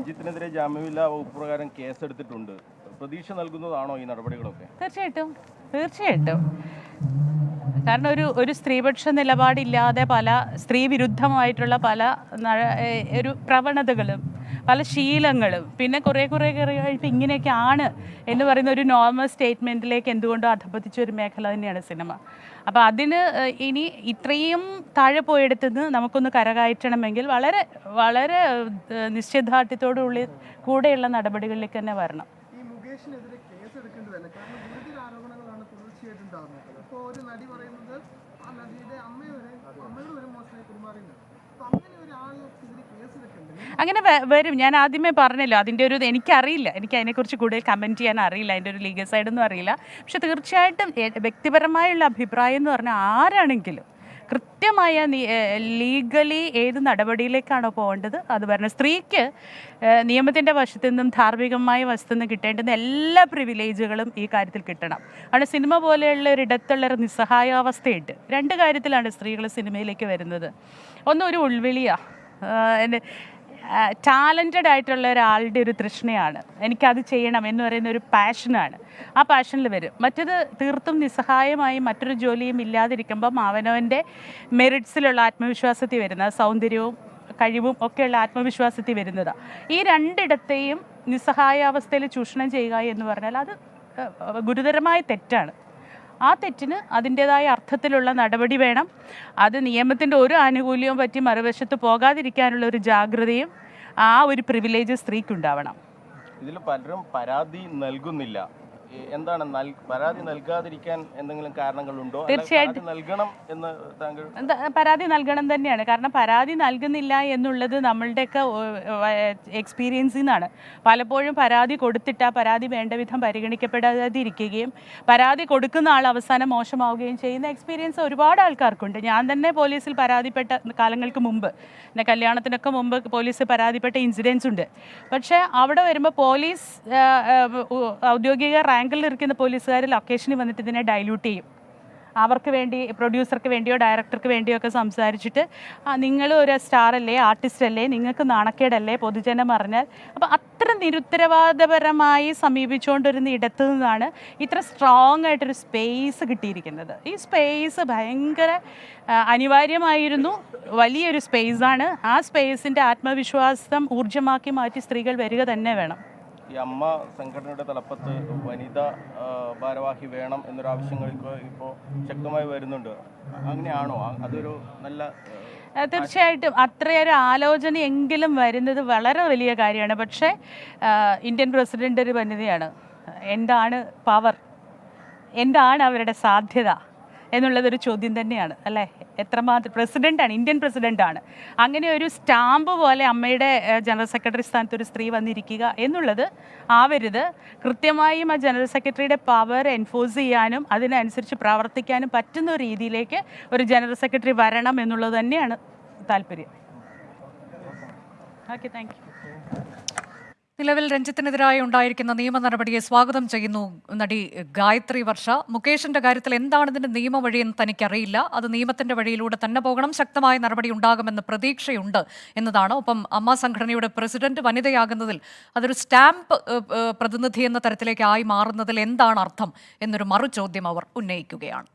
രഞ്ജിത്തിനെതിരെ ജാമ്യമില്ലാ വകുപ്പ് പ്രകാരം കേസെടുത്തിട്ടുണ്ട്. പ്രതീക്ഷ നൽകുന്നതാണോ ഈ നടപടികളൊക്കെ? തീർച്ചയായിട്ടും. കാരണം ഒരു സ്ത്രീപക്ഷ നിലപാടില്ലാതെ പല സ്ത്രീ വിരുദ്ധമായിട്ടുള്ള പല ഒരു പ്രവണതകളും പല ശീലങ്ങളും പിന്നെ കുറേ കഴിയുമ്പോൾ ഇങ്ങനെയൊക്കെ ആണ് എന്ന് പറയുന്ന ഒരു നോർമൽ സ്റ്റേറ്റ്മെൻറ്റിലേക്ക് എന്തുകൊണ്ടോ അധപ്പതിച്ച ഒരു മേഖല തന്നെയാണ് സിനിമ. അപ്പോൾ അതിന് ഇനി ഇത്രയും താഴെ പോയെടുത്തുനിന്ന് നമുക്കൊന്ന് കരകയറ്റണമെങ്കിൽ വളരെ വളരെ നിശ്ചയദാർഢ്യത്തോടുള്ള കൂടെയുള്ള നടപടികളിലേക്ക് തന്നെ വരണം. ഈ മുകേഷിനെതിരെ കേസ് എടുക്കേണ്ടതല്ല, കാരണം ഗുരുതര ആരോപണങ്ങളാണ് തുടർച്ചയായിട്ട് ഉണ്ടാകുന്നത്. അപ്പോൾ ഒരു നടി പറയുന്നത് ആ നടിയുടെ അമ്മയോട് വരെ മോശമായി പെരുമാറുന്നത്. അപ്പോൾ അങ്ങനെ ഒരാൾക്കെതിരെ കേസ് എടുക്കേണ്ടത് അങ്ങനെ വരും. ഞാൻ ആദ്യമേ പറഞ്ഞല്ലോ, അതിൻ്റെ ഒരു എനിക്കറിയില്ല, എനിക്ക് അതിനെക്കുറിച്ച് കൂടുതൽ കമൻറ്റ് ചെയ്യാൻ അറിയില്ല, അതിൻ്റെ ഒരു ലീഗൽ സൈഡൊന്നും അറിയില്ല. പക്ഷെ തീർച്ചയായിട്ടും വ്യക്തിപരമായുള്ള അഭിപ്രായം എന്ന് പറഞ്ഞാൽ ആരാണെങ്കിലും കൃത്യമായ ലീഗലി ഏത് നടപടിയിലേക്കാണോ പോകേണ്ടത് അത് വരണം. സ്ത്രീക്ക് നിയമത്തിൻ്റെ വശത്തു നിന്നും ധാർമ്മികമായ വശത്തു നിന്നും കിട്ടേണ്ടുന്ന എല്ലാ പ്രിവിലേജുകളും ഈ കാര്യത്തിൽ കിട്ടണം. അവിടെ സിനിമ പോലെയുള്ള ഒരിടത്തുള്ളൊരു നിസ്സഹായാവസ്ഥയുണ്ട്. രണ്ട് കാര്യത്തിലാണ് സ്ത്രീകൾ സിനിമയിലേക്ക് വരുന്നത്. ഒന്ന് ഒരു ഉൾവിളിയാണ്, ടാലൻറ്റഡ് ആയിട്ടുള്ള ഒരാളുടെ ഒരു തൃഷ്ണയാണ്, എനിക്കത് ചെയ്യണം എന്ന് പറയുന്ന ഒരു പാഷനാണ്, ആ പാഷനിൽ വരും. മറ്റത് തീർത്തും നിസ്സഹായമായി മറ്റൊരു ജോലിയും ഇല്ലാതിരിക്കുമ്പം അവനവൻ്റെ മെറിറ്റ്സിലുള്ള ആത്മവിശ്വാസത്തിൽ വരുന്ന സൗന്ദര്യവും കഴിവും ഒക്കെയുള്ള ആത്മവിശ്വാസത്തിൽ വരുന്നതാണ്. ഈ രണ്ടിടത്തെയും നിസ്സഹായാവസ്ഥയിൽ ചൂഷണം ചെയ്യുക എന്ന് പറഞ്ഞാൽ അത് ഗുരുതരമായ തെറ്റാണ്. ആ തെറ്റിന് അതിൻ്റേതായ അർത്ഥത്തിലുള്ള നടപടി വേണം. അത് നിയമത്തിൻ്റെ ഒരു ആനുകൂല്യവും പറ്റി മറുവശത്ത് പോകാതിരിക്കാനുള്ള ഒരു ജാഗ്രതയും ആ ഒരു പ്രിവിലേജ് സ്ത്രീക്കുണ്ടാവണം. ഇതിൽ പലരും പരാതി നൽകുന്നില്ല. എന്താണ് പരാതി നൽകാതിരിക്കാൻ എന്തെങ്കിലും കാരണങ്ങളുണ്ടോ? തീർച്ചയായിട്ടും നൽകണം എന്ന് താങ്കൾ പരാതി നൽകണം തന്നെയാണ്. കാരണം പരാതി നൽകുന്നില്ല എന്നുള്ളത് നമ്മളുടെയൊക്കെ എക്സ്പീരിയൻസിൽ നിന്നാണ്. പലപ്പോഴും പരാതി കൊടുത്തിട്ട് ആ പരാതി വേണ്ട വിധം പരിഗണിക്കപ്പെടാതിരിക്കുകയും പരാതി കൊടുക്കുന്ന ആൾ അവസാനം മോശമാവുകയും ചെയ്യുന്ന എക്സ്പീരിയൻസ് ഒരുപാട് ആൾക്കാർക്കുണ്ട്. ഞാൻ തന്നെ പോലീസിൽ പരാതിപ്പെട്ട കാലങ്ങൾക്ക് മുമ്പ്, പിന്നെ കല്യാണത്തിനൊക്കെ മുമ്പ് പോലീസ് പരാതിപ്പെട്ട ഇൻസിഡൻസ് ഉണ്ട്. പക്ഷേ അവിടെ വരുമ്പോൾ പോലീസ് ഔദ്യോഗിക റാങ്കിൽ ഇരിക്കുന്ന പോലീസുകാർ ലൊക്കേഷനിൽ വന്നിട്ട് ഇതിനെ ഡൈല്യൂട്ട് ചെയ്യും. അവർക്ക് വേണ്ടി, പ്രൊഡ്യൂസർക്ക് വേണ്ടിയോ ഡയറക്ടർക്ക് വേണ്ടിയോ ഒക്കെ സംസാരിച്ചിട്ട് നിങ്ങൾ ഒരു സ്റ്റാർ അല്ലേ, ആർട്ടിസ്റ്റ് അല്ലേ, നിങ്ങൾക്ക് നാണക്കേടല്ലേ പൊതുജനം അറിഞ്ഞാൽ. അപ്പോൾ അത്ര നിരുത്തരവാദപരമായി സമീപിച്ചുകൊണ്ടിരുന്ന ഇടത്തു നിന്നാണ് ഇത്ര സ്ട്രോങ് ആയിട്ടൊരു സ്പേസ് കിട്ടിയിരിക്കുന്നത്. ഈ സ്പേസ് ഭയങ്കര അനിവാര്യമായിരുന്നു, വലിയൊരു സ്പേസാണ്. ആ സ്പേസിൻ്റെ ആത്മവിശ്വാസം ഊർജ്ജമാക്കി മാറ്റി സ്ത്രീകൾ വരിക തന്നെ വേണം. ഈ അമ്മ സംഘടനയുടെ തലപ്പത്ത് വനിതാ ഭാരവാഹി വേണം എന്നൊരു ആവശ്യങ്ങൾക്ക് ഇപ്പോൾ ശക്തമായി വരുന്നുണ്ട്. അങ്ങനെയാണോ? അതൊരു നല്ല തീർച്ചയായിട്ടും അത്രയൊരു ആലോചന എങ്കിലും വരുന്നത് വളരെ വലിയ കാര്യമാണ്. പക്ഷേ ഇന്ത്യൻ പ്രസിഡൻ്റ് ഒരു വനിതയാണ്. എന്താണ് പവർ, എന്താണ് അവരുടെ സാധ്യത എന്നുള്ളതൊരു ചോദ്യം തന്നെയാണ് അല്ലേ. എത്രമാത്രം പ്രസിഡൻ്റാണ്, ഇന്ത്യൻ പ്രസിഡൻ്റാണ്. അങ്ങനെ ഒരു സ്റ്റാമ്പ് പോലെ അമ്മയുടെ ജനറൽ സെക്രട്ടറി സ്ഥാനത്ത് ഒരു സ്ത്രീ വന്നിരിക്കുക എന്നുള്ളത് ആവരുത്. കൃത്യമായും ആ ജനറൽ സെക്രട്ടറിയുടെ പവർ എൻഫോഴ്സ് ചെയ്യാനും അതിനനുസരിച്ച് പ്രവർത്തിക്കാനും പറ്റുന്ന രീതിയിലേക്ക് ഒരു ജനറൽ സെക്രട്ടറി വരണം എന്നുള്ളത് തന്നെയാണ് താല്പര്യം. Okay, thank you. നിലവിൽ രഞ്ജിത്തിനെതിരായി ഉണ്ടായിരിക്കുന്ന നിയമ നടപടിയെ സ്വാഗതം ചെയ്യുന്നു നടി ഗായത്രി വർഷ. മുകേഷിന്റെ കാര്യത്തിൽ എന്താണ് ഇതിന്റെ നിയമ വഴിയെന്ന് തനിക്കറിയില്ല, അത് നിയമത്തിന്റെ വഴിയിലൂടെ തന്നെ പോകണം, ശക്തമായ നടപടി ഉണ്ടാകുമെന്ന് പ്രതീക്ഷയുണ്ട് എന്നതാണ്. ഒപ്പം അമ്മ സംഘടനയുടെ പ്രസിഡന്റ് വനിതയാകുന്നതിൽ അതൊരു സ്റ്റാമ്പ് പ്രതിനിധി എന്ന തരത്തിലേക്ക് ആയി മാറുന്നതിൽ എന്താണ് അർത്ഥം എന്നൊരു മറുചോദ്യം അവർ ഉന്നയിക്കുകയാണ്.